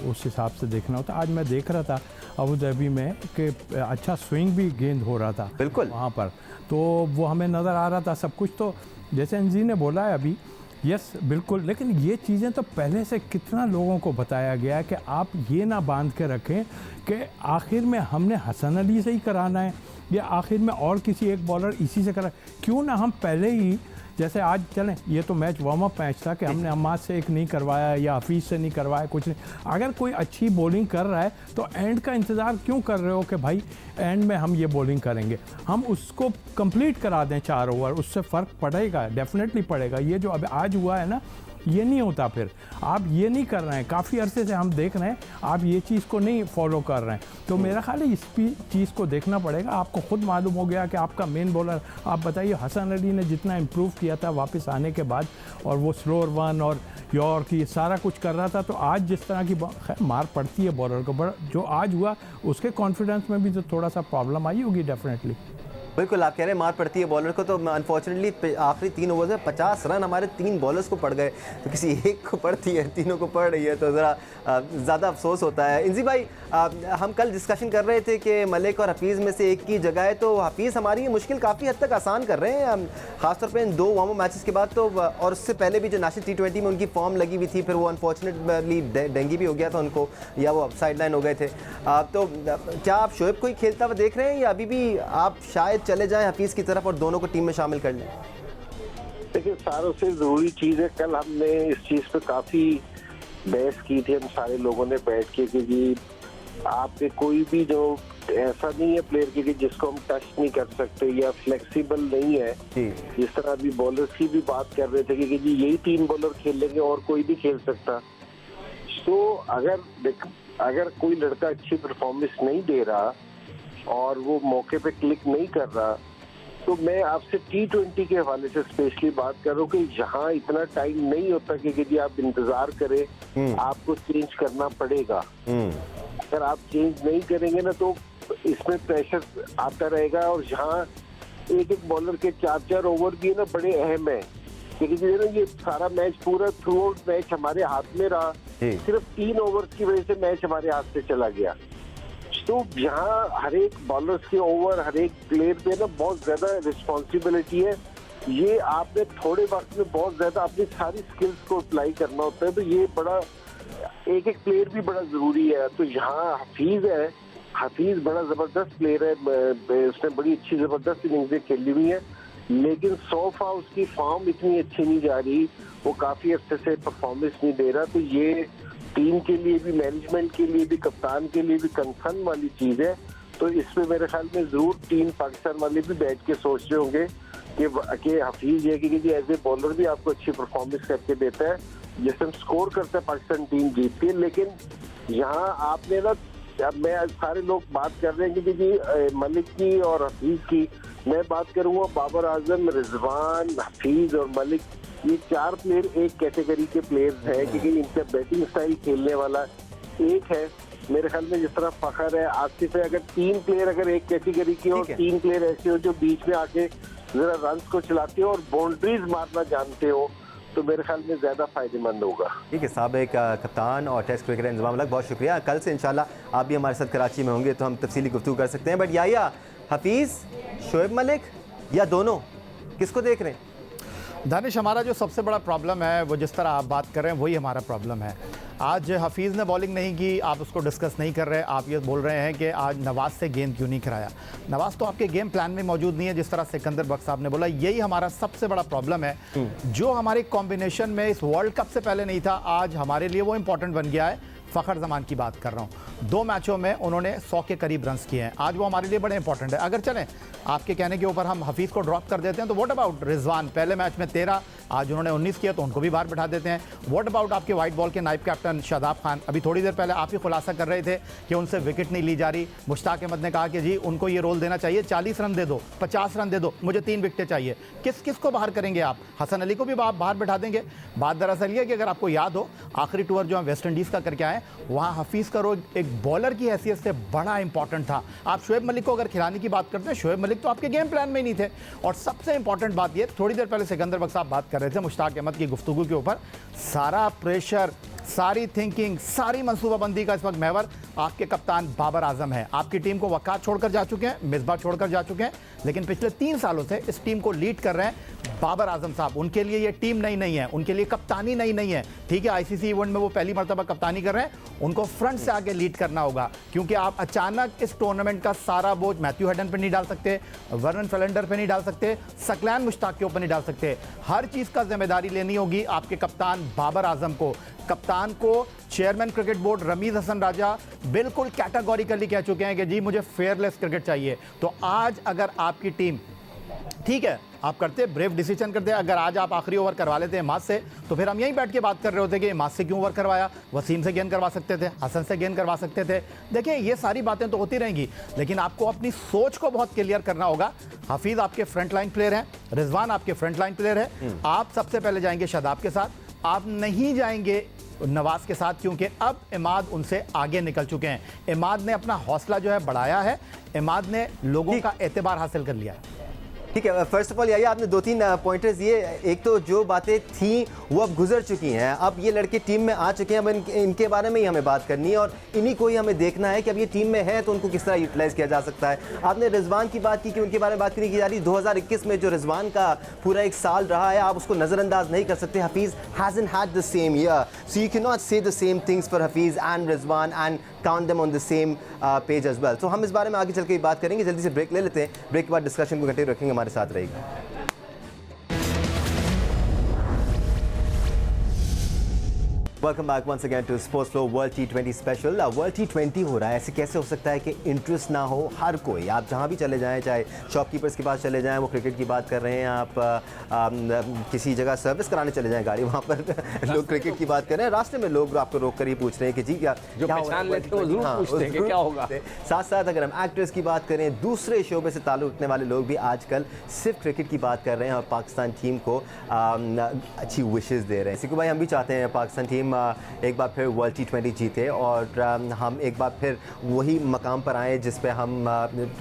उस हिसाब से देखना होता है। आज मैं देख रहा था अबू धाबी में कि अच्छा स्विंग भी गेंद हो रहा था बिल्कुल वहाँ पर, तो वो हमें नज़र आ रहा था सब कुछ। तो जैसे अंजी ने बोला है अभी, यस बिल्कुल, लेकिन ये चीज़ें तो पहले से कितना लोगों को बताया गया है कि आप ये ना बांध के रखें कि आखिर में हमने हसन अली से ही कराना है या आखिर में और किसी एक बॉलर इसी से करा। क्यों ना हम पहले ही, जैसे आज चलें, ये तो मैच वार्म अप मैच था कि हमने हमाद से एक नहीं करवाया या हफीज़ से नहीं करवाया, कुछ नहीं। अगर कोई अच्छी बॉलिंग कर रहा है तो एंड का इंतज़ार क्यों कर रहे हो कि भाई एंड में हम ये बॉलिंग करेंगे, हम उसको कंप्लीट करा दें 4 ओवर, उससे फ़र्क पड़ेगा, डेफिनेटली पड़ेगा। ये जो अब आज हुआ है ना, ये नहीं होता, फिर आप ये नहीं कर रहे हैं, काफ़ी अरसे से हम देख रहे हैं आप ये चीज़ को नहीं फॉलो कर रहे हैं। तो मेरा ख्याल है इस चीज़ को देखना पड़ेगा। आपको खुद मालूम हो गया कि आपका मेन बॉलर, आप बताइए हसन अली ने जितना इम्प्रूव किया था वापस आने के बाद, और वो स्लोअर वन और यॉर्क ये सारा कुछ कर रहा था, तो आज जिस तरह की मार पड़ती है बॉलर को, बट जो आज हुआ उसके कॉन्फिडेंस में भी तो थोड़ा सा प्रॉब्लम आई होगी डेफिनेटली। बिल्कुल, आप कह रहे हैं मार पड़ती है बॉलर को, तो अनफॉर्चुनेटली आखिरी 3 ओवर में 50 रन हमारे 3 बॉलर्स को पड़ गए, तो किसी एक को पड़ती है, तीनों को पड़ रही है, तो ज़रा ज़्यादा अफसोस होता है। इंजी भाई, हम कल डिस्कशन कर रहे थे कि मलिक और हफीज़ में से एक की जगह है, तो हफीज़ हमारी ये मुश्किल काफ़ी हद तक आसान कर रहे हैं, खासतौर पर इन 2 वार्म अप मैचेस के बाद। तो और उससे पहले भी जो नेशनल T20 में उनकी फॉर्म लगी हुई थी, फिर वो अनफॉर्चुनेटली डेंगू भी हो गया था उनको, या वो साइड लाइन हो गए थे। तो क्या आप शोएब को ही खेलता हुआ देख रहे हैं, या अभी भी आप शायद चले जाएं हफीज़ की तरफ और दोनों को टीम में शामिल कर लें? देखिए, सारों से ज़रूरी चीज़ है, कल हमने इस चीज़ पे काफ़ी बहस की थी हम सारे लोगों ने बैठ के, क्योंकि आपके कोई भी जो ऐसा नहीं है प्लेयर के जिसको हम टच नहीं कर सकते या फ्लेक्सिबल नहीं है। जिस तरह अभी बॉलर्स की भी बात कर रहे थे कि जी यही 3 बॉलर खेलेंगे और कोई भी खेल सकता। तो अगर अगर कोई लड़का अच्छी परफॉर्मेंस नहीं दे रहा और वो मौके पे क्लिक नहीं कर रहा, तो मैं आपसे T20 के हवाले से स्पेशली बात कर रहा हूँ कि यहाँ इतना टाइम नहीं होता कि जी आप इंतजार करें, आपको चेंज करना पड़ेगा। अगर आप चेंज नहीं करेंगे ना तो इसमें प्रेशर आता रहेगा, और यहाँ एक एक बॉलर के 4-4 ओवर भी ना बड़े अहम है, क्योंकि ना ये सारा मैच पूरा थ्रू आउट मैच हमारे हाथ में रहा, सिर्फ 3 ओवर की वजह से मैच हमारे हाथ से चला गया। तो यहाँ हर एक बॉलर्स के ओवर, हर एक प्लेयर पे ना बहुत ज्यादा रिस्पॉन्सिबिलिटी है। ये आपने थोड़े वक्त में बहुत ज्यादा अपनी सारी स्किल्स को अप्लाई करना होता है, तो ये बड़ा एक एक प्लेयर भी बड़ा जरूरी है। तो यहाँ हफीज है, हफीज बड़ा जबरदस्त प्लेयर है, उसने बड़ी अच्छी जबरदस्त इनिंग्स खेली हुई है, लेकिन सोफा उसकी फॉर्म इतनी अच्छी नहीं जा रही, वो काफी अच्छे से परफॉर्मेंस नहीं दे रहा। तो ये टीम के लिए भी, मैनेजमेंट के लिए भी, कप्तान के लिए भी कंसर्न वाली चीज है। तो इसमें मेरे ख्याल में जरूर टीम पाकिस्तान वाले भी बैठ के सोच रहे होंगे कि हफीज है कि एज ए बॉलर भी आपको अच्छी परफॉर्मेंस करके देता है, जैसे हम स्कोर करते हैं पाकिस्तान टीम जीतती है। लेकिन यहाँ आपने ना, अब मैं सारे लोग बात कर रहे हैं कि जी मलिक की और हफीज की, मैं बात करूंगा बाबर आजम, रिजवान, हफीज और मलिक, ये 4 प्लेयर एक कैटेगरी के प्लेयर्स हैं, क्योंकि इनका बैटिंग स्टाइल खेलने वाला एक है। मेरे ख्याल में जिस तरह फखर है, आसिफ है, अगर 3 प्लेयर अगर एक कैटेगरी के हो, 3 प्लेयर ऐसे हो जो बीच में आके जरा रन को चलाते हो और बाउंड्रीज मारना जानते हो, तो मेरे ख्याल में ज्यादा फायदेमंद होगा। ठीक है, साबिक कप्तान और टेस्ट क्रिकेटर इंजमाम अलग, बहुत शुक्रिया। कल से इंशाल्लाह आप भी हमारे साथ कराची में होंगे तो हम तफसीली गुफ्तगू कर सकते हैं। बट या हफीज़, शोएब मलिक या दोनों, किसको देख रहे हैं? दानिश, हमारा जो सबसे बड़ा प्रॉब्लम है वो जिस तरह आप बात कर रहे हैं वही हमारा प्रॉब्लम है। आज हफीज़ ने बॉलिंग नहीं की, आप उसको डिस्कस नहीं कर रहे, आप ये बोल रहे हैं कि आज नवाज़ से गेंद क्यों नहीं कराया। नवाज़ तो आपके गेम प्लान में मौजूद नहीं है, जिस तरह सिकंदर बख्श साहब ने बोला, यही हमारा सबसे बड़ा प्रॉब्लम है। जो हमारे कॉम्बिनेशन में इस वर्ल्ड कप से पहले नहीं था, आज हमारे लिए वो इंपॉर्टेंट बन गया है। फ़खर जमान की बात कर रहा हूँ, 2 मैचों में उन्होंने 100 के करीब रन्स किए हैं, आज वो हमारे लिए बड़े इंपॉर्टेंट है। अगर चलें आपके कहने के ऊपर हम हफीज़ को ड्रॉप कर देते हैं, तो व्हाट अबाउट रिजवान, पहले मैच में 13, आज उन्होंने 19 किया, तो उनको भी बाहर बिठा देते हैं। व्हाट अबाउट आपके वाइट बॉल के नायब कैप्टन शादाब खान, अभी थोड़ी देर पहले आप ही खुलासा कर रहे थे कि उनसे विकेट नहीं ली जा रही। मुश्ताक अहमद ने कहा कि जी उनको ये रोल देना चाहिए, 40 रन दे दो, 50 रन दे दो, मुझे 3 विकेटें चाहिए। किस को बाहर करेंगे आप? हसन अली को भी आप बाहर बिठा देंगे। बात दरअसल ये कि अगर आपको याद हो, आखिरी टूर जो हम वेस्ट इंडीज़ का करके आए, वहाँ हफीज़ का रोल एक बॉलर की हैसियत से बड़ा इंपॉर्टेंट था। आप शोएब मलिक को अगर खिलाने की बात करते हैं, शोएब मलिक तो आपके गेम प्लान में ही नहीं थे। और सबसे इंपॉर्टेंट बात ये, थोड़ी देर पहले सिकंदर बख्श साहब बात कर रहे थे मुश्ताक अहमद की गुफ्तगू के ऊपर, सारा प्रेशर, सारी थिंकिंग, सारी मनसूबाबंदी का इस वक्त महवर आपके कप्तान बाबर आजम है। आपकी टीम को वक़ार छोड़कर जा चुके हैं, मिसबा छोड़कर जा चुके हैं, लेकिन पिछले 3 सालों से इस टीम को लीड कर रहे हैं बाबर आजम साहब। उनके लिए ये टीम नई नहीं है, उनके लिए कप्तानी नई नहीं है। ठीक है, आईसीसी इवेंट में वो पहली मरतबा कप्तानी कर रहे हैं, उनको फ्रंट से आगे लीड करना होगा, क्योंकि आप अचानक इस टूर्नामेंट का सारा बोझ मैथ्यू हेडन पर नहीं डाल सकते, वर्नन फैलेंडर पर नहीं डाल सकते, सकलैन मुश्ताक के ऊपर नहीं डाल सकते। हर चीज़ का जिम्मेदारी लेनी होगी आपके कप्तान बाबर आजम को। कप्तान को chairman cricket board Rameez Hasan Raja बिल्कुल कैटेगोरिकली कह चुके हैं कि जी मुझे फेयरलेस क्रिकेट चाहिए। तो आज अगर आपकी टीम, ठीक है, आप करते ब्रेव डिसीजन करते, अगर आज आप आखिरी ओवर करवा लेते हैं इमाद से, तो फिर हम यहीं बैठ के बात कर रहे होते कि इमाद से क्यों ओवर करवाया, वसीम से गेंद करवा सकते थे, हसन से गेंद करवा सकते थे। देखिए ये सारी बातें तो होती रहेंगी, लेकिन आपको अपनी सोच को बहुत क्लियर करना होगा। हफीज़ आपके फ्रंट लाइन प्लेयर हैं, रिजवान आपके फ्रंट लाइन प्लेयर है, आप सबसे पहले जाएंगे शादाब के साथ, आप नहीं जाएंगे नवाज के साथ, क्योंकि अब इमाद उनसे आगे निकल चुके हैं। इमाद ने अपना हौसला जो है बढ़ाया है, इमाद ने लोगों का एतबार हासिल कर लिया है। ठीक है, फर्स्ट ऑफ ऑल यही आपने 2-3 पॉइंटर्स दिए। एक तो जो बातें थी वो अब गुजर चुकी हैं, अब ये लड़के टीम में आ चुके हैं, अब इनके बारे में ही हमें बात करनी है और इन्हीं को ही हमें देखना है कि अब ये टीम में है तो उनको किस तरह यूटिलाइज़ किया जा सकता है। आपने रिजवान की बात की कि उनके बारे में बात नहीं की जा रही। 2021 में जो रिजवान का पूरा एक साल रहा है, आप उसको नज़रअंदाज नहीं कर सकते। Hafeez hasn't had the same year, so you cannot say the same things for Hafeez and Rizwan and count them on the same page as well. So हम इस बारे में आगे चल के बात करेंगे। जल्दी से ब्रेक ले लेते हैं, ब्रेक के बाद डिस्कशन को कंटिन्यू रखेंगे, हमारे साथ रहेगा। Welcome back once again to sports flow world T20 स्पेशल। वर्ल्ड T20 हो रहा है, ऐसे कैसे हो सकता है कि इंटरेस्ट ना हो हर कोई? आप जहाँ भी चले जाएं, चाहे शॉपकीपर्स के पास चले जाएं, वो क्रिकेट की बात कर रहे हैं, आप किसी जगह सर्विस कराने चले जाएं गाड़ी, वहाँ पर लोग क्रिकेट की बात कर रहे हैं, रास्ते में लोग आपको रोक कर ही पूछ रहे हैं कि जी क्या जो पहचान लेते हैं वो जरूर पूछते हैं कि क्या होगा। साथ साथ अगर हम एक्टर्स की बात करें, दूसरे शोबे से ताल्लुक़ रखने वाले लोग भी आजकल सिर्फ क्रिकेट की बात कर रहे हैं और पाकिस्तान टीम को अच्छी विशेज़ दे रहे हैं। सिक्कू भाई, हम भी चाहते हैं पाकिस्तान टीम एक बार फिर वर्ल्ड T20 जीते और हम एक बार फिर वही मकाम पर आए जिस पे हम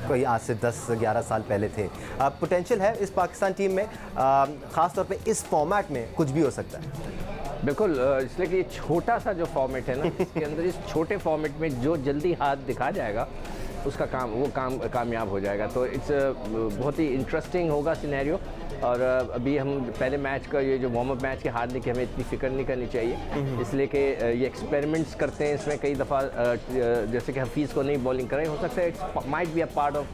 कोई आज से 10-11 साल पहले थे। पोटेंशियल है इस पाकिस्तान टीम में, ख़ास तौर पे इस फॉर्मेट में कुछ भी हो सकता है। बिल्कुल, इसलिए कि ये छोटा सा जो फॉर्मेट है ना, इसके अंदर इस छोटे फॉर्मेट में जो जल्दी हाथ दिखा जाएगा उसका काम कामयाब हो जाएगा। तो इट्स बहुत ही इंटरेस्टिंग होगा सिनेरियो। और अभी हम पहले मैच का ये जो वार्म अप मैच के हारने की हमें इतनी फिक्र नहीं करनी चाहिए, इसलिए कि ये एक्सपेरिमेंट्स करते हैं इसमें कई दफ़ा, जैसे कि हफीज़ को नहीं बॉलिंग कराई, हो सकता है it's might be a part of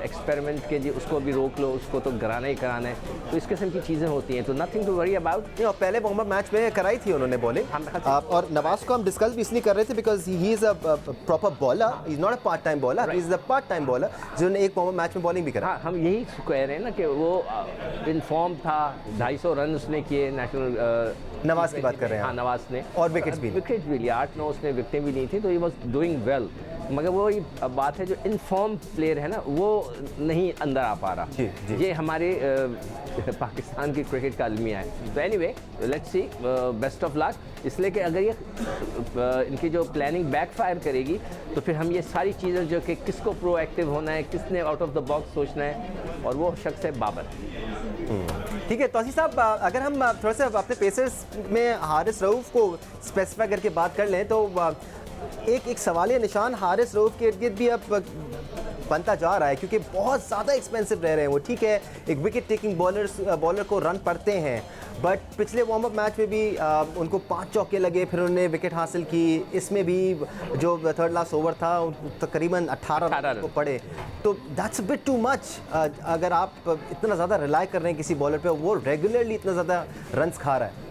experiment के जी, उसको भी रोक लो, उसको तो कराना ही कराना है। तो इस किस्म की चीज़ें होती हैं, तो नथिंग टू वरी अबाउट। पहले वार्म अप मैच में कराई थी उन्होंने बॉलिंग, और नवाज को हम डिस्कस भी इसलिए कर रहे थे because he is a proper bowler, he is not a part time bowler, he is a part time bowler जिन्होंने एक वार्म अप मैच में बॉलिंग भी करा। हाँ, हम यही कह रहे हैं ना कि वो इनफॉर्म था, 250 रन उसने किए नेशनल। नवाज की बात कर रहे हैं। हाँ, नवाज ने, और विकेट्स भी लिए 8-9 उसने विकेटें भी ली थी, तो ही वॉज डूइंग वेल। मगर वो ही बात है, जो इनफॉर्म प्लेयर है ना, वो नहीं अंदर आ पा रहा। जी। ये हमारे पाकिस्तान की क्रिकेट का अलमिया है। तो anyway, let's see, best of luck. इसलिए कि अगर ये इनकी जो प्लानिंग बैकफायर करेगी तो फिर हम ये सारी चीज़ें जो कि किसको प्रोएक्टिव होना है, किसने आउट ऑफ द बॉक्स सोचना है, और वो शख्स है बाबर। ठीक है तौसीफ साहब, अगर हम थोड़ा सा अपने पेसर्स में हारिस रऊफ़ को स्पेसिफाई करके बात कर लें तो एक सवालिया निशान हारिस रऊफ़ के इर्द गिर्द भी अब बनता जा रहा है, क्योंकि बहुत ज़्यादा एक्सपेंसिव रह रहे हैं वो। ठीक है, एक विकेट टेकिंग बॉलर को रन पड़ते हैं, बट पिछले वार्म अप मैच में भी उनको 5 चौके लगे, फिर उन्होंने विकेट हासिल की। इसमें भी जो थर्ड लास्ट ओवर था तकरीबन 18 रन को पड़े, तो that's a bit too much. अगर आप इतना ज़्यादा रिलाई कर रहे हैं किसी बॉलर पे, वो रेगुलरली इतना ज़्यादा रन्स खा रहा है,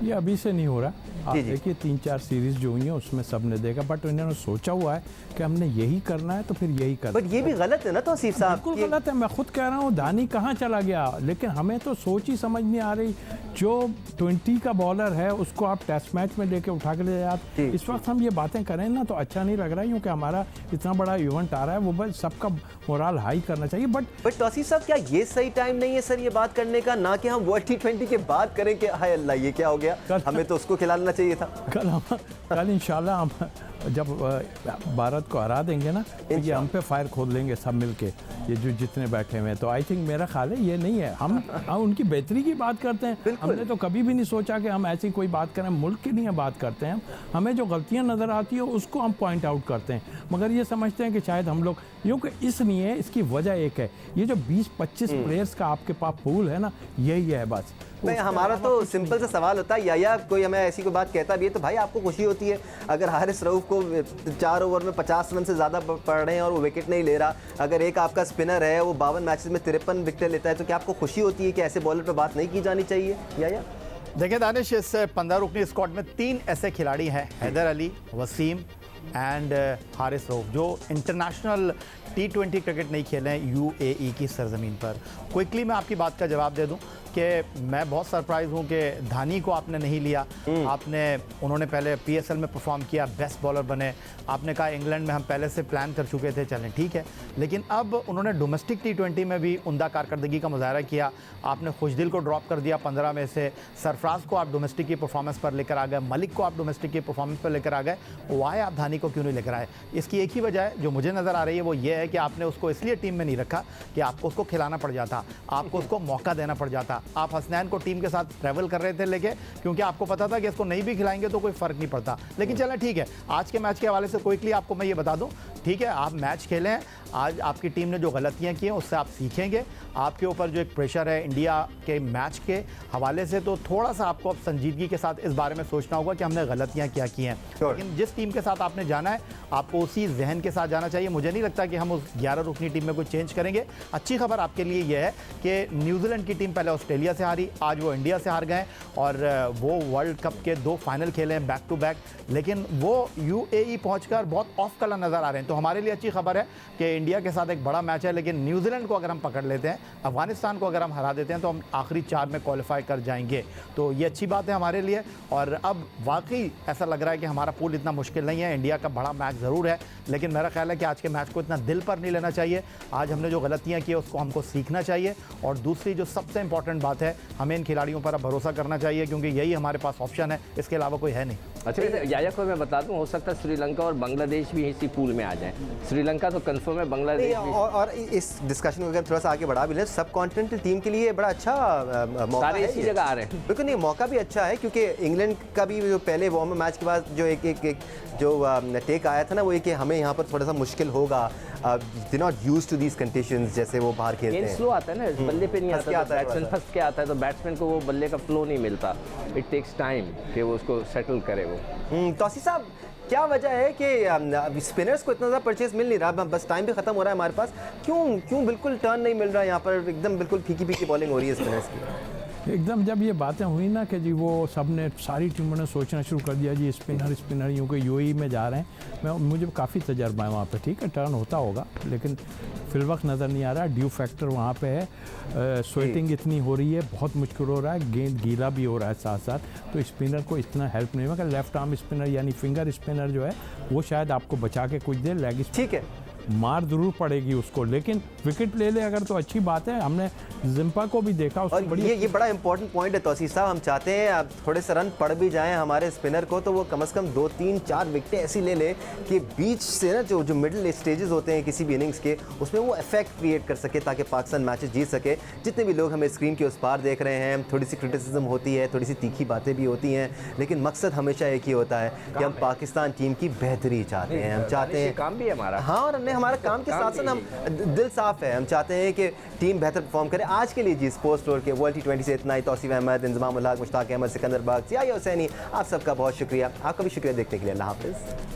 ये अभी से नहीं हो रहा। आप देखिए 3-4 सीरीज जो हुई हैं उसमें सब ने देखा, बट इन्होंने सोचा हुआ है कि हमने यही करना है तो फिर यही करना। बट ये भी गलत है ना तौसीफ साहब? बिल्कुल गलत है, मैं खुद कह रहा हूँ दानी कहाँ चला गया, लेकिन हमें तो सोच ही समझ नहीं आ रही। जो 20 का बॉलर है उसको आप टेस्ट मैच में लेके उठा के ले जाते, इस वक्त हम ये बातें करें ना तो अच्छा नहीं लग रहा है, क्योंकि हमारा इतना बड़ा इवेंट आ रहा है, वो बस सबका मोराल हाई करना चाहिए। बट तौसीफ साहब, क्या ये सही टाइम नहीं है सर ये बात करने का? ना कि हम वर्ल्ड T20 के बाद करें कि हाय अल्लाह ये क्या हो गया, हमें तो उसको खिलाना चाहिए था। कल इंशाल्लाह हम जब भारत को हरा देंगे ना, तो ये हम पे फायर खोल लेंगे सब मिलके, ये जो जितने बैठे हुए हैं। तो आई थिंक मेरा ख्याल है ये नहीं है, हम उनकी बेहतरी की बात करते हैं। हमने तो कभी भी नहीं सोचा कि हम ऐसी कोई बात करें, मुल्क की नहीं बात करते हैं। हमें जो गलतियां नज़र आती है उसको हम पॉइंट आउट करते हैं, मगर ये समझते हैं कि शायद हम लोग, क्योंकि इसलिए इसकी वजह एक है, ये जो 20-25 प्लेयर्स का आपके पास पूल है ना, यही है बस। नहीं, हमारा तो सिंपल सा सवाल होता है, या कोई हमें ऐसी कोई बात कहता भी है तो भाई आपको खुशी होती है अगर हारिस रऊफ़ को 4 ओवर में 50 रन से ज़्यादा पड़ रहे हैं और वो विकेट नहीं ले रहा? अगर एक आपका स्पिनर है वो 52 मैचेस में 53 विकेट लेता है, तो क्या आपको खुशी होती है कि ऐसे बॉलर पे बात नहीं की जानी चाहिए? या देखिए दानिश, इस 15 रुकनी स्क्वाड में 3 ऐसे खिलाड़ी हैं, हैदर अली, वसीम एंड हारिस रऊफ़, जो इंटरनेशनल T20 क्रिकेट नहीं खेले हैं UAE की सरजमीन पर। क्विकली मैं आपकी बात का जवाब दे दूं कि मैं बहुत सरप्राइज़ हूं कि धानी को आपने नहीं लिया। उन्होंने पहले PSL में परफॉर्म किया, बेस्ट बॉलर बने। आपने कहा इंग्लैंड में हम पहले से प्लान कर चुके थे, चलें ठीक है, लेकिन अब उन्होंने डोमेस्टिक T20 में भी उम्दा कारकर्दगी का मुजाहरा किया। आपने खुशदिल को ड्रॉप कर दिया 15 में से, सरफराज को आप डोमेस्टिक की परफॉर्मेंस पर लेकर आ गए, मलिक को आप डोमेस्टिक की परफॉर्मेंस पर लेकर आ गए, वाई आप धानी को क्यों नहीं लेकर आए? इसकी एक ही वजह है जो मुझे नज़र आ रही है, वो ये है कि आपने उसको इसलिए टीम में नहीं रखा कि आपको उसको खिलाना पड़ जाता, आपको उसको मौका देना पड़ जाता। आप हसनैन को टीम के साथ ट्रैवल कर रहे थे लेके, क्योंकि आपको पता था कि इसको नहीं भी खिलाएंगे तो कोई फ़र्क नहीं पड़ता। लेकिन चलें ठीक है, आज के मैच के हवाले से क्विकली आपको मैं ये बता दूं ठीक है, आप मैच खेलें, आज आपकी टीम ने जो गलतियां की हैं उससे आप सीखेंगे। आपके ऊपर जो एक प्रेशर है इंडिया के मैच के हवाले से, तो थोड़ा सा आपको अब संजीदगी के साथ इस बारे में सोचना होगा कि हमने गलतियां क्या की हैं। लेकिन जिस टीम के साथ आपने जाना है आपको उसी जहन के साथ जाना चाहिए। मुझे नहीं लगता कि हम उस 11 रुकनी टीम में कोई चेंज करेंगे। अच्छी खबर आपके लिए यह है कि न्यूजीलैंड की टीम पहले ऑस्ट्रेलिया से हारी, आज वो इंडिया से हार गए और वो वर्ल्ड कप के 2 फाइनल खेले हैं बैक टू बैक, लेकिन वो UAE पहुंचकर बहुत ऑफ कलर नज़र आ रहे हैं। तो हमारे लिए अच्छी खबर है कि इंडिया के साथ एक बड़ा मैच है, लेकिन न्यूजीलैंड को अगर हम पकड़ लेते हैं, अफगानिस्तान को अगर हम हरा देते हैं, तो हम आखिरी 4 में क्वालिफाई कर जाएंगे। तो ये अच्छी बात है हमारे लिए। और अब वाकई ऐसा लग रहा है कि हमारा पूल इतना मुश्किल नहीं है। इंडिया का बड़ा मैच ज़रूर है, लेकिन मेरा ख्याल है कि आज के मैच को इतना दिल पर नहीं लेना चाहिए। आज हमने जो गलतियां की उसको हमको सीखना चाहिए। और दूसरी जो सबसे इंपॉर्टेंट बात है, हमें इन खिलाड़ियों पर अब भरोसा करना चाहिए, क्योंकि यही हमारे पास ऑप्शन है, इसके अलावा कोई है नहीं। अच्छा, याया को मैं बता दूं, हो सकता है श्रीलंका और बांग्लादेश भी इसी पूल में आ जाएं। श्रीलंका तो कंफर्म है, बांग्लादेश भी। और इस डिस्कशन को अगर थोड़ा सा आगे बढ़ा भी लें, सब कॉन्टिनेंटल टीम के लिए बड़ा अच्छा मौका सारे है। इसी जगह आ रहे हैं। बिल्कुल नहीं, मौका भी अच्छा है, क्योंकि इंग्लैंड का भी जो पहले वार्म अप मैच के बाद जो एक जो टेक आया था ना, वो ये कि हमें यहाँ पर थोड़ा सा मुश्किल होगा, they not used to these conditions, जैसे वो बाहर खेलते हैं। स्लो आता है ना, बल्ले पे नहीं आता, बैट्समैन फंस के आता है, तो बैट्समैन को वो बल्ले का फ्लो नहीं मिलता। इट टेक्स टाइम कि वो उसको सेटल करे वो। तौसीफ साहब, क्या वजह है कि स्पिनर्स को इतना ज़्यादा परचेज मिल नहीं रहा? बस टाइम भी खत्म हो रहा है हमारे पास, क्यों बिल्कुल टर्न नहीं मिल रहा है यहाँ पर? एकदम बिल्कुल फीकी फीकी बॉलिंग हो रही है स्पिनर्स की। एकदम जब ये बातें हुई ना कि जी वो सब ने, सारी टीमों ने सोचना शुरू कर दिया जी स्पिनर यूँ कि UAE में जा रहे हैं। मुझे काफ़ी तजर्बा है वहाँ पे, ठीक है टर्न होता होगा, लेकिन फिर वक्त नज़र नहीं आ रहा। ड्यू फैक्टर वहाँ पे है, स्वेटिंग इतनी हो रही है, बहुत मुश्किल हो रहा है, गेंद गीला भी हो रहा है साथ साथ, तो स्पिनर को इतना हेल्प नहीं होगा। लेफ्ट आर्म स्पिनर यानी फिंगर स्पिनर जो है वो शायद आपको बचा के कुछ दे, लेग ठीक है, मार जरूर पड़ेगी उसको, लेकिन विकेट ले ले अगर तो अच्छी बात है। हमने जिम्पा को भी देखा, और ये बड़ा इंपॉर्टेंट पॉइंट है तौसीफ साहब। हम चाहते हैं अब थोड़े से रन पड़ भी जाएं हमारे स्पिनर को, तो वो कम से कम 2, 3, 4 विकेटें ऐसी ले ले कि बीच से ना जो मिडिल स्टेजेस होते हैं किसी भी इनिंग्स के, उसमें वो इफेक्ट क्रिएट कर सके, ताकि पाकिस्तान मैचेस जीत सके। जितने भी लोग हमें स्क्रीन के उस पार देख रहे हैं, थोड़ी सी क्रिटिसिज्म होती है, थोड़ी सी तीखी बातें भी होती हैं, लेकिन मकसद हमेशा एक ही होता है कि हम पाकिस्तान टीम की बेहतरी चाहते हैं। हम चाहते हैं, काम भी हमारा, हाँ, और हमने हमारा काम के साथ हम दिल साफ है, हम चाहते हैं कि टीम बेहतर परफॉर्म करे। आज के लिए जी स्पोर्ट्स स्टोर के वर्ल्ड T20 से इतना ही। तौसीफ अहमद, इंजमाम उल हक, मुश्ताक अहमद, सिकंदर बख्श, सियाह हुसैनी, आप सबका बहुत शुक्रिया। आपका भी शुक्रिया देखने के लिए। अल्लाह हाफिज़।